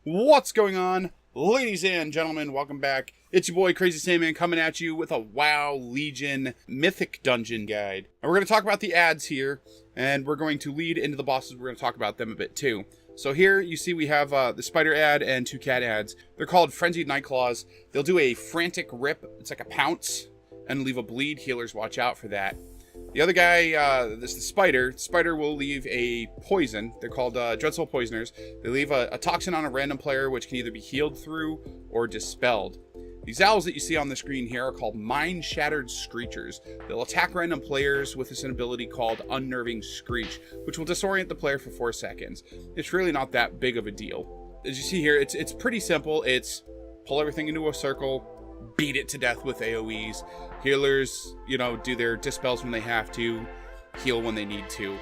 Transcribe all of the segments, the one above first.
What's going on, ladies and gentlemen? Welcome back. It's your boy Crazy Sandman coming at you with a WoW Legion Mythic dungeon guide. And we're going to talk about the ads here, and we're going to lead into the bosses. We're going to talk about them a bit too. So here you see we have the spider ad and two cat ads. They're called Frenzied Nightclaws. They'll do a frantic rip. It's like a pounce and leave a bleed. Healers watch out for that. The other guy, this is the spider. Spider will leave a poison. They're called Dreadsoul Poisoners. They leave a toxin on a random player, which can either be healed through or dispelled. These owls that you see on the screen here are called Mind Shattered Screechers. They'll attack random players with this ability called Unnerving Screech, which will disorient the player for 4 seconds. It's really not that big of a deal. As you see here, it's pretty simple. It's pull everything into a circle, beat it to death with AoEs. Healers, do their dispels when they have to, heal when they need to.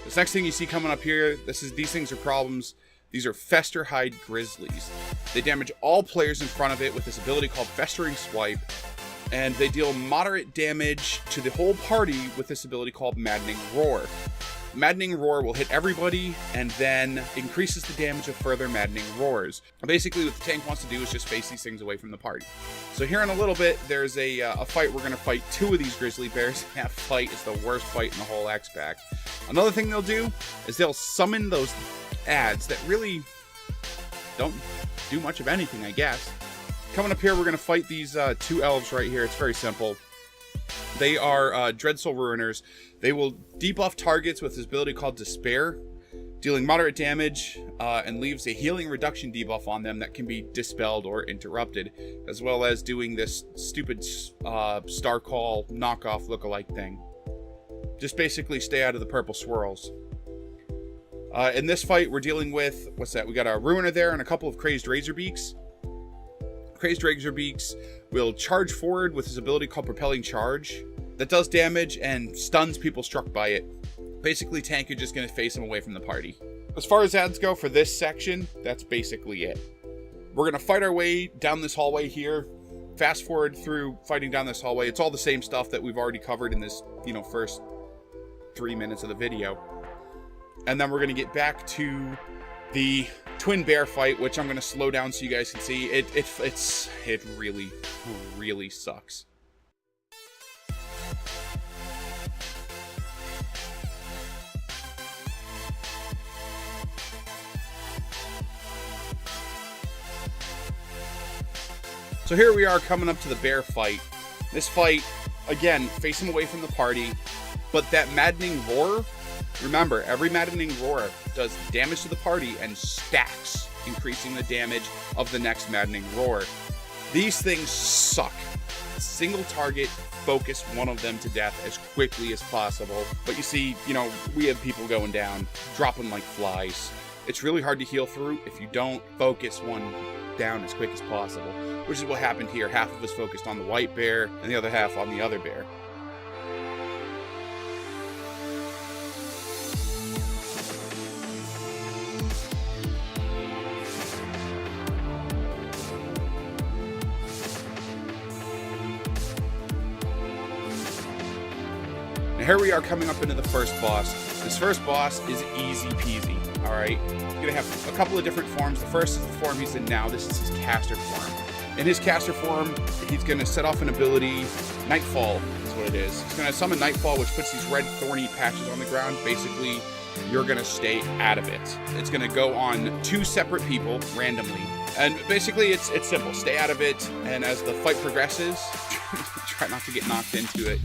This next thing you see coming up here, these things are problems. These are Darkheart Grizzlies. They damage all players in front of it with this ability called Festering Swipe, and they deal moderate damage to the whole party with this ability called Maddening Roar. Maddening Roar will hit everybody and then increases the damage of further Maddening Roars. Basically what the tank wants to do is just face these things away from the party. So here in a little bit, there's a fight. We're going to fight 2 of these grizzly bears. That fight is the worst fight in the whole X-Pack. Another thing they'll do is they'll summon those ads that really don't do much of anything, I guess. Coming up here, we're going to fight these 2 elves right here. It's very simple. They are Dreadsoul Ruiners. They will debuff targets with this ability called Despair, dealing moderate damage and leaves a healing reduction debuff on them that can be dispelled or interrupted, as well as doing this stupid Star Call knockoff lookalike thing. Just basically stay out of the purple swirls. In this fight, we're dealing with, what's that? We got a Ruiner there and a couple of Crazed Razorbeaks. Crazed Razorbeaks will charge forward with his ability called Propelling Charge. That does damage and stuns people struck by it. Basically, tank, you're just going to face him away from the party. As far as ads go for this section, that's basically it. We're going to fight our way down this hallway here. Fast forward through fighting down this hallway. It's all the same stuff that we've already covered in this, first 3 minutes of the video. And then we're going to get back to the twin bear fight, which I'm going to slow down so you guys can see. It really, really sucks. So here we are coming up to the bear fight. This fight, again, face him away from the party, but that Maddening Roar, remember, every Maddening Roar does damage to the party and stacks, increasing the damage of the next Maddening Roar. These things suck. Single target, focus one of them to death as quickly as possible. But you see, we have people going down, dropping like flies. It's really hard to heal through if you don't focus one down as quick as possible, which is what happened here. Half of us focused on the white bear and the other half on the other bear. Here we are coming up into the first boss. This first boss is EasyPeasy, alright? He's going to have a couple of different forms. The first is the form he's in now. This is his caster form. In his caster form, he's going to set off an ability, Nightfall is what it is. He's going to summon Nightfall, which puts these red thorny patches on the ground. Basically, you're going to stay out of it. It's going to go on 2 separate people randomly. And basically, it's simple. Stay out of it, and as the fight progresses, try not to get knocked into it.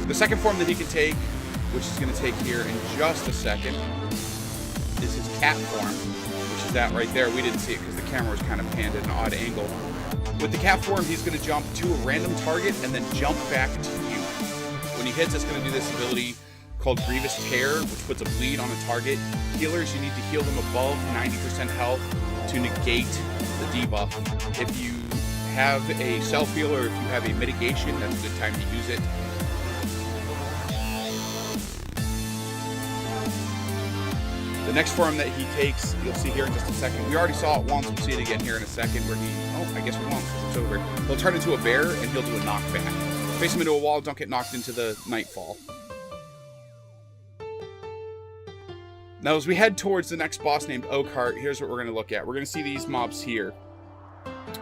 The second form that he can take, which is going to take here in just a second, is his cat form, which is that right there. We didn't see it because the camera was kind of panned at an odd angle. With the cat form, he's going to jump to a random target and then jump back to you. When he hits, it's going to do this ability called Grievous Tear, which puts a bleed on a target. Healers, you need to heal them above 90% health to negate the debuff. If you have a self-heal or if you have a mitigation, that's a good time to use it. The next form that he takes, you'll see here in just a second. We already saw it once. We'll see it again here in a second where he... Oh, I guess we won't. It's over. He'll turn into a bear, and he'll do a knockback. Face him into a wall. Don't get knocked into the nightfall. Now, as we head towards the next boss named Oakheart, here's what we're going to look at. We're going to see these mobs here.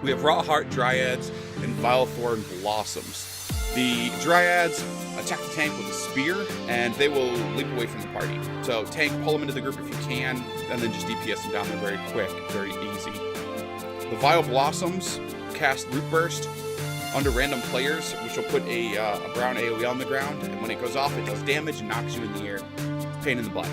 We have Rotheart Dryads and Vilethorn Blossoms. The Dryads attack the tank with a spear, and they will leap away from the party. So tank, pull them into the group if you can, and then just DPS them down there very quick, very easy. The Vile Blossoms cast Root Burst under random players, which will put a brown AoE on the ground, and when it goes off, it does damage and knocks you in the air. Pain in the butt.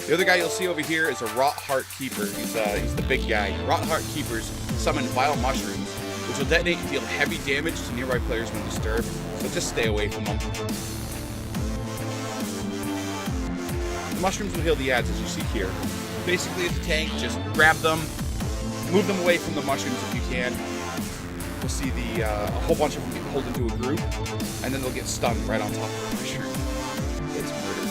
The other guy you'll see over here is a Rotheart Keeper. He's the big guy. Rotheart Keepers summon Vile Mushrooms, which will detonate and deal heavy damage to nearby players when disturbed, so just stay away from them. The mushrooms will heal the ads, as you see here. Basically, as a tank, just grab them, move them away from the mushrooms if you can. You'll see a whole bunch of them get pulled into a group, and then they'll get stunned right on top of the mushroom. It's murder.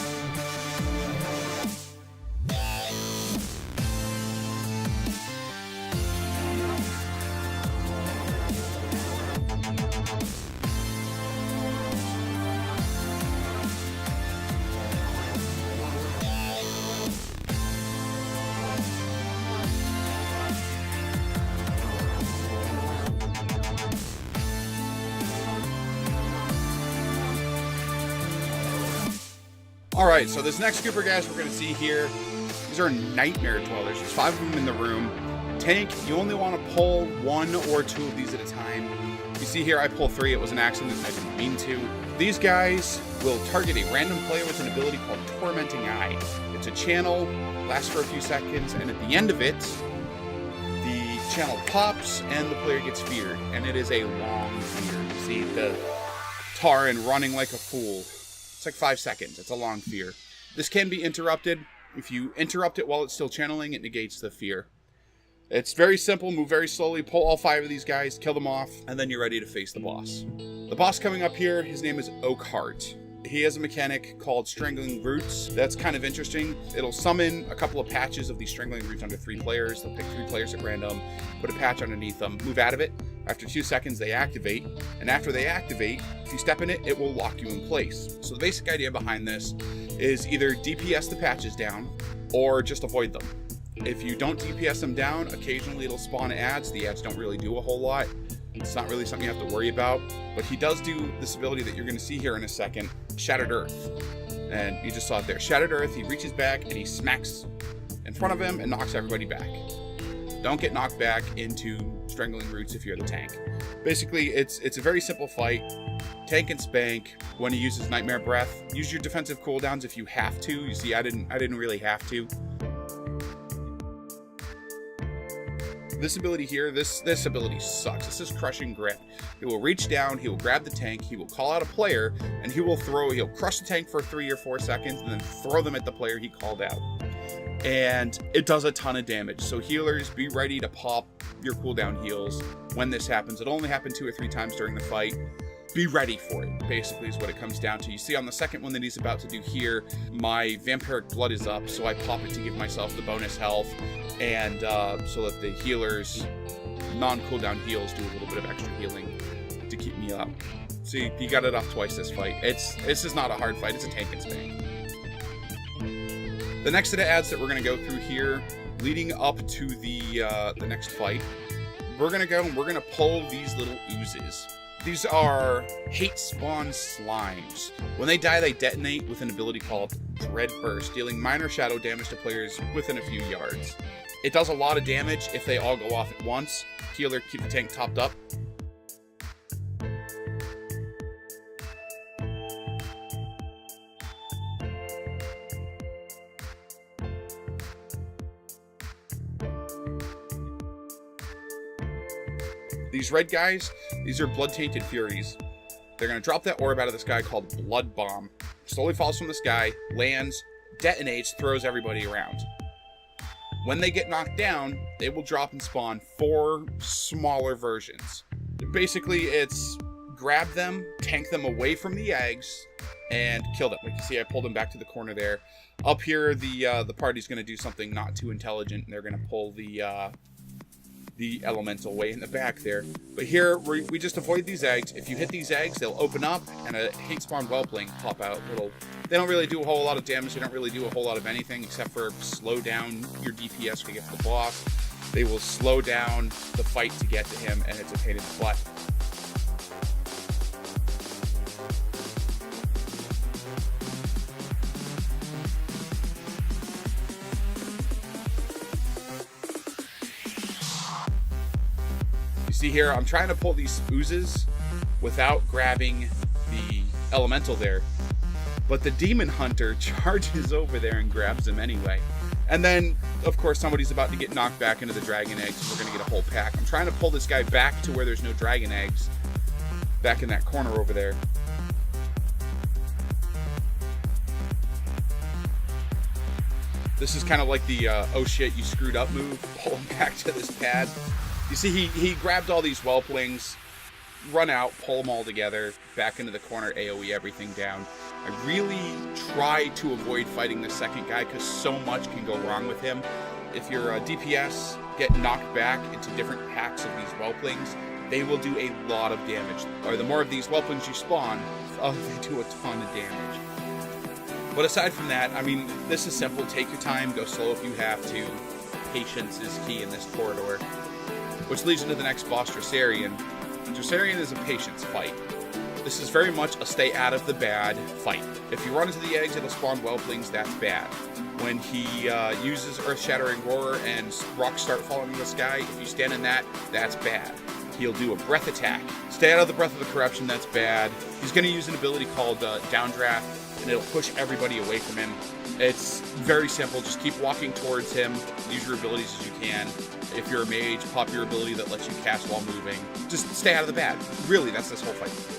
Alright, so this next group of guys we're going to see here, these are Nightmare Dwellers. There's 5 of them in the room. Tank, you only want to pull 1 or 2 of these at a time. You see here I pull 3, it was an accident, I didn't mean to. These guys will target a random player with an ability called Tormenting Eye. It's a channel, lasts for a few seconds, and at the end of it, the channel pops and the player gets feared. And it is a long fear. You see the Taran running like a fool. It's like 5 seconds. It's a long fear. This can be interrupted. If you interrupt it while it's still channeling, it negates the fear. It's very simple. Move very slowly. Pull all 5 of these guys. Kill them off. And then you're ready to face the boss. The boss coming up here, his name is Oakheart. He has a mechanic called Strangling Roots. That's kind of interesting. It'll summon a couple of patches of these Strangling Roots under 3 players. They'll pick 3 players at random, put a patch underneath them, move out of it. After 2 seconds, they activate. And after they activate, if you step in it, it will lock you in place. So the basic idea behind this is either DPS the patches down or just avoid them. If you don't DPS them down, occasionally it'll spawn ads. The ads don't really do a whole lot. It's not really something you have to worry about. But he does do this ability that you're going to see here in a second, Shattered Earth. And you just saw it there. Shattered Earth, he reaches back and he smacks in front of him and knocks everybody back. Don't get knocked back into Strangling Roots if you're the tank. Basically, it's a very simple fight. Tank and spank. When he uses Nightmare Breath, use your defensive cooldowns if you have to. You see, I didn't really have to. This ability here, this ability sucks. This is Crushing Grip. He will reach down, he will grab the tank, he will call out a player, and he'll crush the tank for 3 or 4 seconds, and then throw them at the player he called out. And it does a ton of damage. So healers, be ready to pop your cooldown heals when this happens. It'll only happen 2 or 3 times during the fight. Be ready for it, basically, is what it comes down to. You see on the second one that he's about to do here, my Vampiric Blood is up, so I pop it to give myself the bonus health, and so that the healers, non-cooldown heals, do a little bit of extra healing to keep me up. See, he got it off twice this fight. This is not a hard fight, it's a tank and spank. The next set of ads that we're going to go through here, leading up to the next fight, we're going to go and we're going to pull these little oozes. These are hate spawn slimes. When they die, they detonate with an ability called Dread Burst, dealing minor shadow damage to players within a few yards. It does a lot of damage if they all go off at once. Healer, keep the tank topped up. These red guys, these are blood-tainted Furies. They're going to drop that orb out of this guy called Blood Bomb. slowly falls from the sky, lands, detonates, throws everybody around. When they get knocked down, they will drop and spawn 4 smaller versions. Basically, it's grab them, tank them away from the eggs, and kill them. Like you see, I pulled them back to the corner there. Up here, the party's going to do something not too intelligent, and they're going to pull the elemental way in the back there. But here, we just avoid these eggs. If you hit these eggs, they'll open up, and a hate spawn whelpling pop out. They don't really do a whole lot of damage. They don't really do a whole lot of anything except for slow down your DPS to get to the boss. They will slow down the fight to get to him, and it's a pain in the butt. See here, I'm trying to pull these oozes without grabbing the elemental there, but the demon hunter charges over there and grabs him anyway. And then, of course, somebody's about to get knocked back into the dragon eggs, and we're going to get a whole pack. I'm trying to pull this guy back to where there's no dragon eggs, back in that corner over there. This is kind of like the, oh shit, you screwed up move, pull him back to this pad. You see, he grabbed all these whelplings, run out, pull them all together, back into the corner, AoE everything down. I really try to avoid fighting the second guy because so much can go wrong with him. If your DPS get knocked back into different packs of these whelplings, they will do a lot of damage. Or the more of these whelplings you spawn, they do a ton of damage. But aside from that, I mean, this is simple. Take your time, go slow if you have to. Patience is key in this corridor. Which leads into the next boss, Sarian. Sarian is a patience fight. This is very much a stay out of the bad fight. If you run into the eggs, it'll spawn whelplings, that's bad. When he uses Earth-Shattering Roar and rocks start falling in the sky, if you stand in that, that's bad. He'll do a breath attack. Stay out of the Breath of the Corruption, that's bad. He's going to use an ability called Downdraft, and it'll push everybody away from him. It's very simple. Just keep walking towards him. Use your abilities as you can. If you're a mage, pop your ability that lets you cast while moving. Just stay out of the bad. Really, that's this whole fight.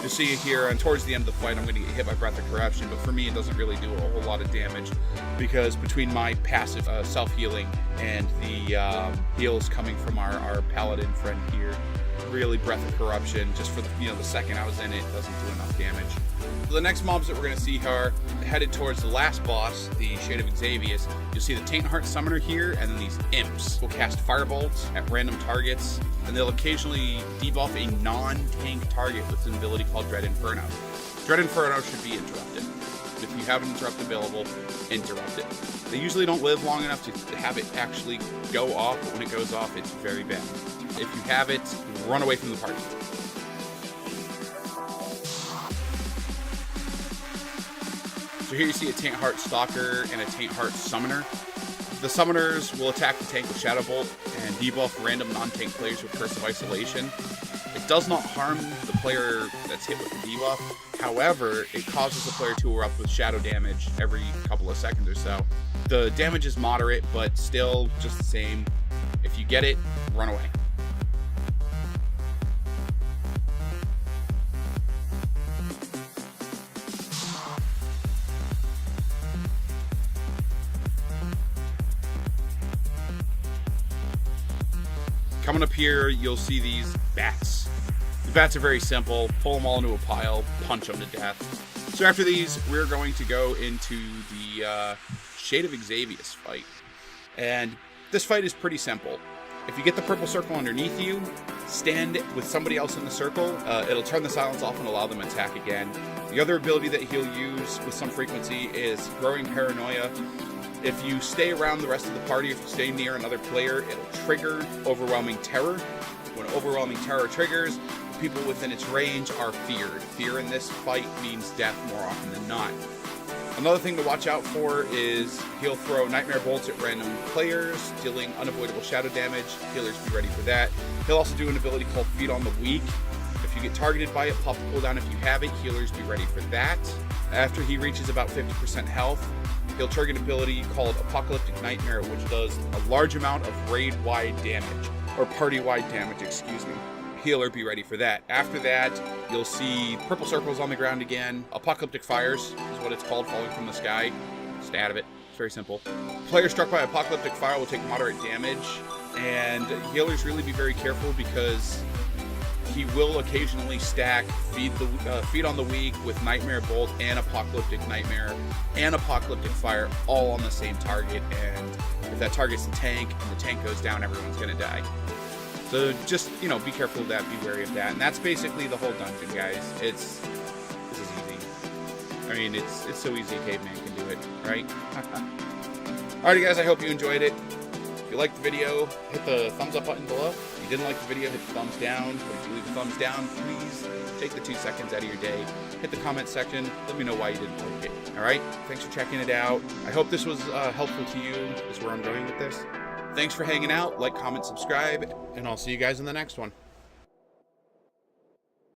You see here, and towards the end of the fight, I'm going to get hit by Breath of Corruption, but for me, it doesn't really do a whole lot of damage because between my passive self-healing and the heals coming from our paladin friend here, really Breath of Corruption, just for the second I was in it, doesn't do enough damage. So the next mobs that we're going to see are headed towards the last boss, the Shade of Xavier. You'll see the Taintheart Summoner here, and then these imps will cast firebolts at random targets, and they'll occasionally debuff a non-tank target with an ability called Dread Inferno. Dread Inferno should be interrupted. If you have an interrupt available, interrupt it. They usually don't live long enough to have it actually go off, but when it goes off, it's very bad. If you have it, run away from the party. So here you see a Taintheart Stalker and a Taintheart Summoner. The Summoners will attack the tank with Shadow Bolt and debuff random non-tank players with Curse of Isolation. It does not harm the player that's hit with the debuff. However, it causes the player to erupt with shadow damage every couple of seconds or so. The damage is moderate, but still just the same. If you get it, run away. Coming up here, you'll see these bats. The bats are very simple. Pull them all into a pile, punch them to death. So after these, we're going to go into the Shade of Xavier fight. And this fight is pretty simple. If you get the purple circle underneath you, stand with somebody else in the circle. It'll turn the silence off and allow them to attack again. The other ability that he'll use with some frequency is Growing Paranoia. If you stay around the rest of the party, if you stay near another player, it'll trigger Overwhelming Terror. When Overwhelming Terror triggers, people within its range are feared. Fear in this fight means death more often than not. Another thing to watch out for is he'll throw Nightmare Bolts at random players, dealing unavoidable shadow damage. Healers be ready for that. He'll also do an ability called Feed on the Weak. If you get targeted by it, pop the cooldown if you have it. Healers, be ready for that. After he reaches about 50% health, he'll trigger an ability called Apocalyptic Nightmare, which does a large amount of raid-wide damage, or party-wide damage, excuse me. Healer, be ready for that. After that, you'll see purple circles on the ground again. Apocalyptic Fires is what it's called, falling from the sky. Stay out of it. It's very simple. Player struck by Apocalyptic Fire will take moderate damage, and healers really be very careful because he will occasionally stack Feed on the Weak with Nightmare Bolt and Apocalyptic Nightmare and Apocalyptic Fire all on the same target, and if that target's a tank and the tank goes down, everyone's going to die. So just, you know, be careful of that, be wary of that. And that's basically the whole dungeon, guys. This is easy. I mean, it's so easy, caveman can do it, right? Alrighty, guys, I hope you enjoyed it. If you liked the video, hit the thumbs up button below. If you didn't like the video, hit the thumbs down. But if you leave a thumbs down, please take the 2 seconds out of your day. Hit the comment section. Let me know why you didn't like it. Alright? Thanks for checking it out. I hope this was helpful to you. Is where I'm going with this. Thanks for hanging out. Like, comment, subscribe, and I'll see you guys in the next one.